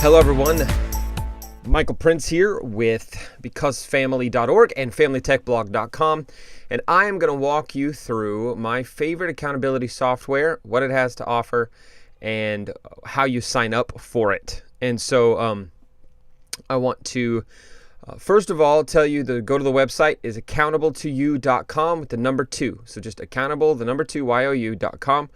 Hello everyone, Michael Prince here with BecauseFamily.org and FamilyTechBlog.com, and I am going to walk you through my favorite accountability software, what it has to offer, and how you sign up for it. And so I want to first of all tell you to go to the website is accountable2you.com with the number 2. So just accountable, the number 2, YOU.com.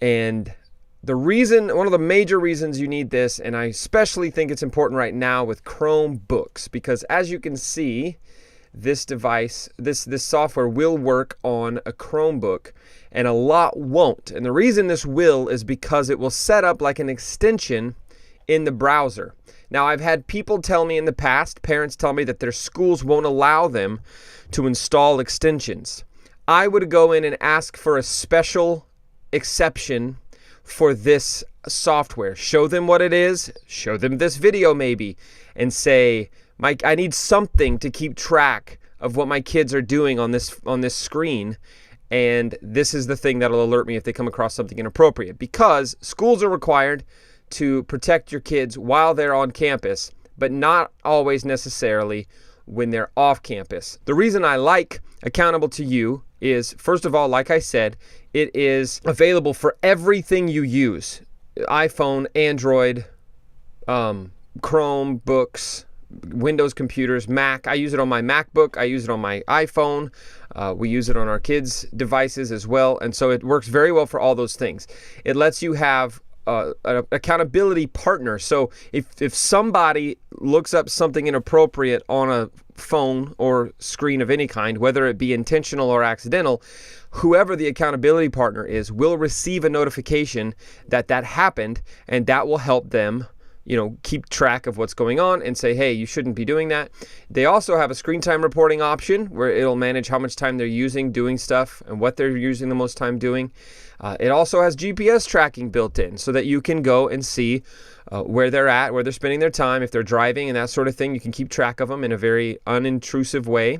And the reason, one of the major reasons you need this, and I especially think it's important right now with Chromebooks, because as you can see, this device, this software will work on a Chromebook and a lot won't. And the reason this will is because it will set up like an extension in the browser. Now, I've had people tell me in the past, parents tell me that their schools won't allow them to install extensions. I would go in and ask for a special exception for this software. Show them what it is, show them this video maybe, and say, Mike, I need something to keep track of what my kids are doing on this screen, and this is the thing that'll alert me if they come across something inappropriate, because schools are required to protect your kids while they're on campus, but not always necessarily when they're off campus. The reason I like Accountable to You is, first of all, like I said, it is available for everything you use. iPhone, Android, Chromebooks, Windows computers, Mac. I use it on my MacBook. I use it on my iPhone. We use it on our kids' devices as well. And so it works very well for all those things. It lets you have an accountability partner. So if somebody looks up something inappropriate on a phone or screen of any kind, whether it be intentional or accidental, whoever the accountability partner is will receive a notification that happened, and that will help them, keep track of what's going on and say, hey, you shouldn't be doing that. They also have a screen time reporting option where it'll manage how much time they're using doing stuff and what they're using the most time doing. It also has GPS tracking built in so that you can go and see where they're at, where they're spending their time, if they're driving and that sort of thing. You can keep track of them in a very unintrusive way.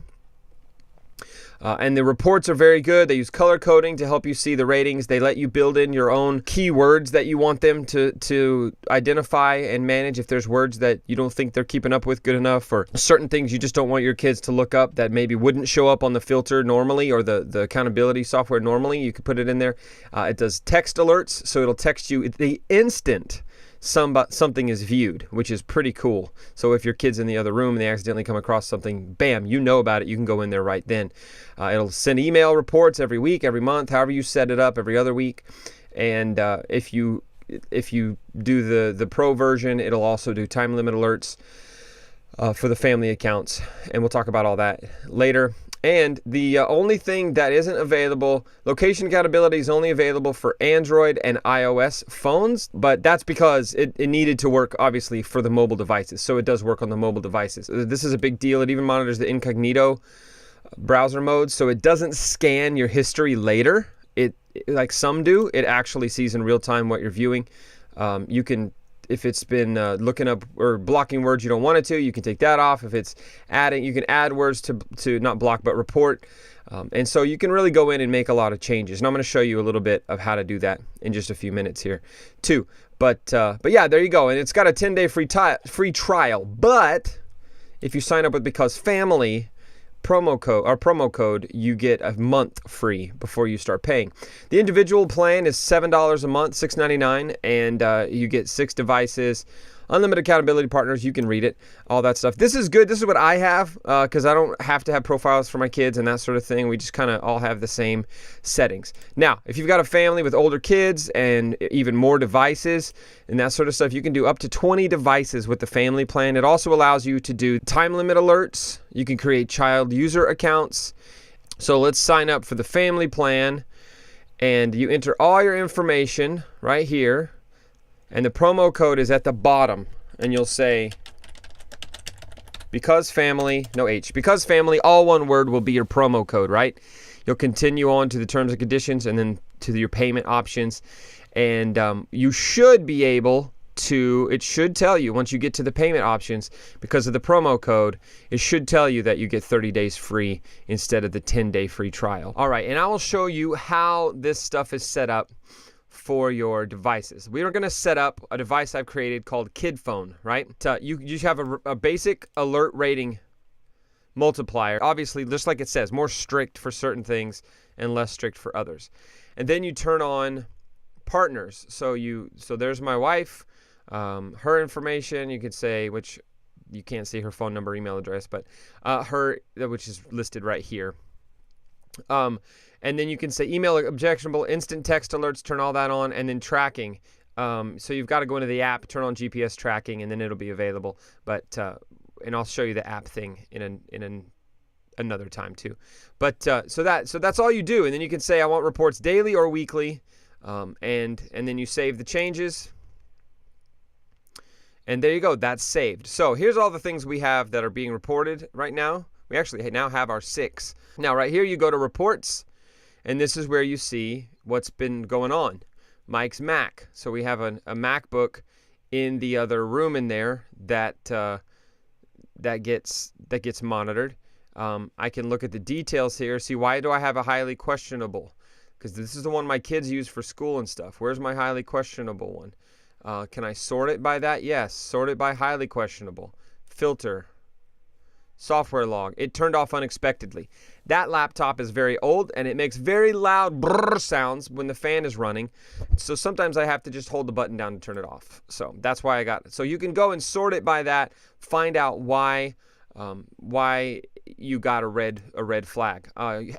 And the reports are very good. They use color coding to help you see the ratings. They let you build in your own keywords that you want them to identify and manage if there's words that you don't think they're keeping up with good enough, or certain things you just don't want your kids to look up that maybe wouldn't show up on the filter normally or the accountability software normally. You could put it in there. It does text alerts, so it'll text you the instant something is viewed, which is pretty cool. So if your kid's in the other room and they accidentally come across something, bam, you know about it. You can go in there right then. It'll send email reports every week, every month, however you set it up, every other week. And if you do the pro version, it'll also do time limit alerts for the family accounts. And we'll talk about all that later. And the only thing that isn't available, location accountability is only available for Android and iOS phones, but that's because it needed to work, obviously, for the mobile devices. So it does work on the mobile devices. This is a big deal. It even monitors the incognito browser mode, so it doesn't scan your history later. It like some do, it actually sees in real time what you're viewing. You can, if it's been looking up or blocking words you don't want it to, you can take that off. If it's adding, you can add words to not block but report. And so you can really go in and make a lot of changes. And I'm going to show you a little bit of how to do that in just a few minutes here too. But yeah, there you go. And it's got a 10-day free trial. But if you sign up with Because Family promo code, you get a month free before you start paying. The individual plan is $7 a month, $6.99, and you get 6 devices, unlimited accountability partners. You can read it, all that stuff. This is good. This is what I have because I don't have to have profiles for my kids and that sort of thing. We just kind of all have the same settings. Now, if you've got a family with older kids and even more devices and that sort of stuff, you can do up to 20 devices with the family plan. It also allows you to do time limit alerts. You can create child user accounts. So let's sign up for the family plan, and you enter all your information right here. And the promo code is at the bottom, and you'll say, Because Family, no H, Because Family, all one word will be your promo code, right? You'll continue on to the terms and conditions and then to your payment options. And you should be able to, it should tell you once you get to the payment options, because of the promo code, it should tell you that you get 30 days free instead of the 10-day free trial. All right, and I will show you how this stuff is set up for your devices. We are going to set up a device I've created called Kid Phone, right? You just have a basic alert rating multiplier. Obviously, just like it says, more strict for certain things and less strict for others. And then you turn on partners. So there's my wife, her information. You could say, which you can't see her phone number, email address, but which is listed right here. And then you can say email objectionable, instant text alerts, turn all that on, and then tracking. So you've got to go into the app, turn on GPS tracking, and then it'll be available. But and I'll show you the app thing in another time too. But so that's all you do, and then you can say I want reports daily or weekly, and then you save the changes. And there you go, that's saved. So here's all the things we have that are being reported right now. We actually now have our 6. Now right here you go to reports, and this is where you see what's been going on. Mike's Mac. So we have a MacBook in the other room in there that gets monitored. I can look at the details here, see why do I have a highly questionable? Because this is the one my kids use for school and stuff. Where's my highly questionable one? Can I sort it by that? Yes. Sort it by highly questionable. Filter. Software log. It turned off unexpectedly. That laptop is very old and it makes very loud brrr sounds when the fan is running. So sometimes I have to just hold the button down to turn it off. So that's why I got it. So you can go and sort it by that. Find out why you got a red flag.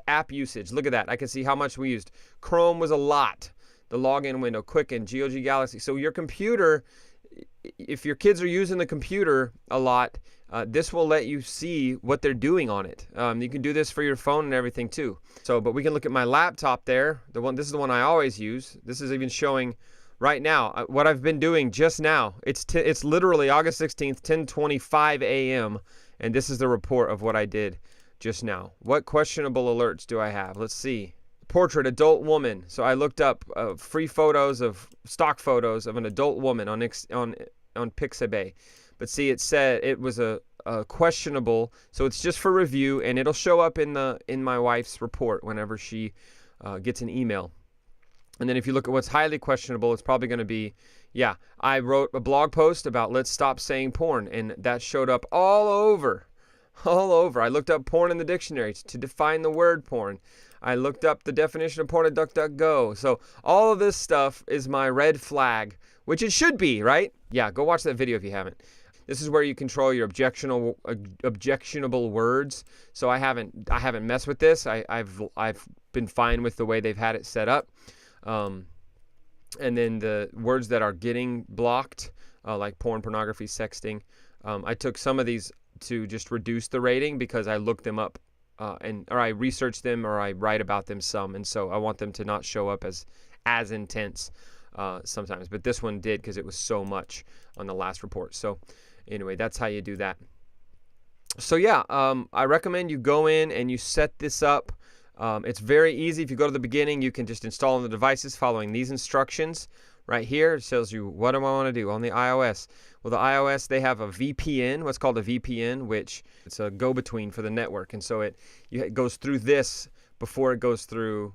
App usage. Look at that. I can see how much we used. Chrome was a lot. The login window, Quicken, GOG Galaxy. So your computer, if your kids are using the computer a lot, this will let you see what they're doing on it. You can do this for your phone and everything too. So, but we can look at my laptop there. This is the one I always use. This is even showing right now what I've been doing just now. It's literally August 16th, 10:25 a.m. and this is the report of what I did just now. What questionable alerts do I have? Let's see. Portrait, adult woman. So I looked up free photos of stock photos of an adult woman on Pixabay. But see, it said it was a questionable, so it's just for review, and it'll show up in my wife's report whenever she gets an email. And then if you look at what's highly questionable, it's probably going to be, yeah, I wrote a blog post about let's stop saying porn, and that showed up all over. I looked up porn in the dictionary to define the word porn. I looked up the definition of porn at DuckDuckGo. So all of this stuff is my red flag, which it should be, right? Yeah, go watch that video if you haven't. This is where you control your objectionable words. So I haven't messed with this. I've been fine with the way they've had it set up. And then the words that are getting blocked, like porn, pornography, sexting. I took some of these to just reduce the rating because I looked them up or I research them or I write about them some, and so I want them to not show up as intense sometimes. But this one did because it was so much on the last report. So anyway, that's how you do that. So yeah, I recommend you go in and you set this up. It's very easy. If you go to the beginning, you can just install on the devices following these instructions. Right here, it tells you what do I want to do on the iOS. Well, the iOS, they have a VPN, what's called a VPN, which it's a go-between for the network. And so it goes through this before it goes through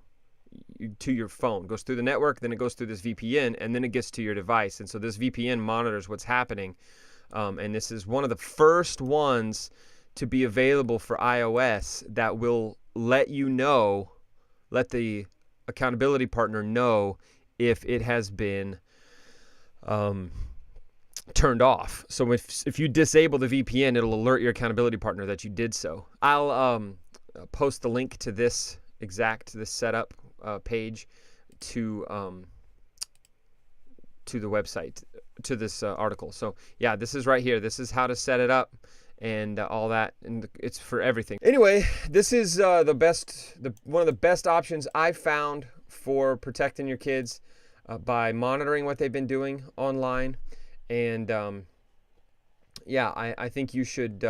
to your phone. It goes through the network, then it goes through this VPN, and then it gets to your device. And so this VPN monitors what's happening. And this is one of the first ones to be available for iOS that will let you know, let the accountability partner know if it has been turned off. So if you disable the VPN, it'll alert your accountability partner that you did so. I'll post the link to this setup page to the website, to this article. So yeah, this is right here. This is how to set it up and all that, and it's for everything. Anyway, this is one of the best options I've found for protecting your kids by monitoring what they've been doing online. And yeah, I think you should,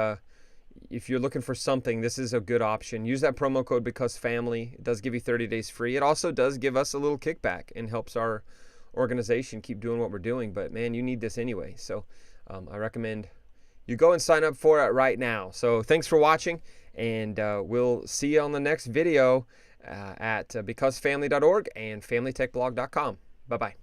if you're looking for something, this is a good option. Use that promo code BECAUSEFAMILY. It does give you 30 days free. It also does give us a little kickback and helps our organization keep doing what we're doing. But man, you need this anyway. So I recommend you go and sign up for it right now. So thanks for watching, and we'll see you on the next video at becausefamily.org and familytechblog.com. Bye-bye.